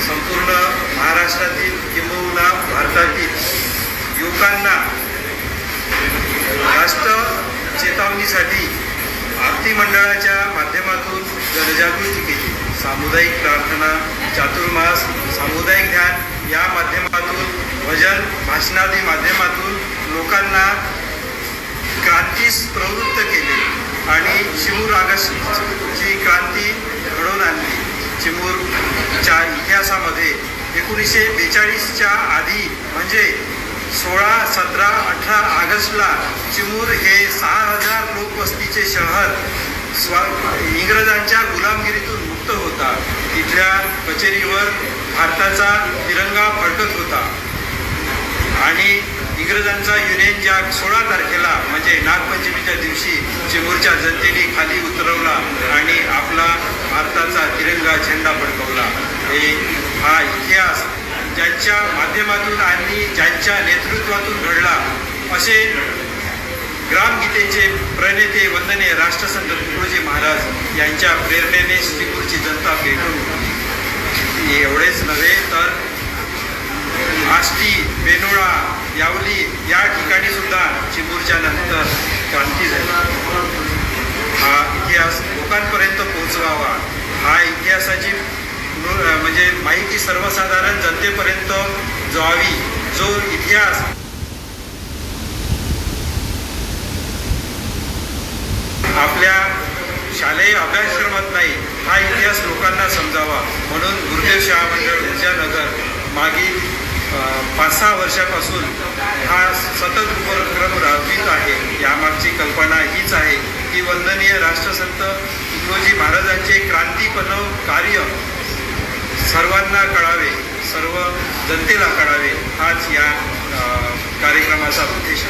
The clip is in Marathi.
संपूर्ण महाराष्ट्रातील किंबहुना भारतातील युवकांना राष्ट्र चेतावणीसाठी आरती मंडळाच्या माध्यमातून जनजागृती केली। सामुदायिक प्रार्थना, चातुर्मास, सामुदायिक ध्यान या माध्यमातून, भजन भाषणादी माध्यमातून लोकांना क्रांतीस प्रवृत्त केले आणि चिमूर ऑगस्टची क्रांती घडवून आणली। चिमूरच्या इतिहासामध्ये 1942च्या आधी म्हणजे 16, 17, 18 ऑगस्टला चिमूर हे 6000 लोकवस्तीचे शहर इंग्रजांच्या गुलामगिरीतून मुक्त होता। तिथल्या कचेरीवर भारताचा तिरंगा फडकत होता आणि इंग्रजांचा युनियन जॅक 16 तारखेला म्हणजे नागपंचमीच्या दिवशी चिमूरच्या जनतेने खाली उतरवला आणि आपला भारताचा तिरंगा झेंडा फडकवला। हा इतिहास ज्यांच्या माध्यमातून आणि ज्यांच्या नेतृत्वातून घडला असे ग्रामगीतेचे प्रणेते वंदनीय राष्ट्रसंत तुकडोजी महाराज यांच्या प्रेरणेने चिमूरची जनता पेटून उठली। एवढेच नव्हे तर आष्टी, बेनोळा, यावली या ठिकाणी सुद्धा चिमूरच्या नंतर क्रांती झाली। हा इतिहास लोकांपर्यंत पोहोचवावा, हा इतिहासाची म्हणजे माहिती सर्वसाधारण जनतेपर्यंत जावी। जो इतिहास आपल्या शालेय अभ्यासक्रमात नाही, हा इतिहास लोकांना समजावा म्हणून गुरुदेव शाळा मंडळ ऊर्जानगर मागील 5-6 वर्षापासून हा सतत उपक्रम राबवित आहे। यामागची कल्पना हीच आहे की वंदनीय राष्ट्रसंत तुकडोजी महाराजांचे क्रांतीपरक कार्य सर्वांना कळावे, सर्व जनतेला कळावे, हाच या कार्यक्रमाचा उद्देश आहे।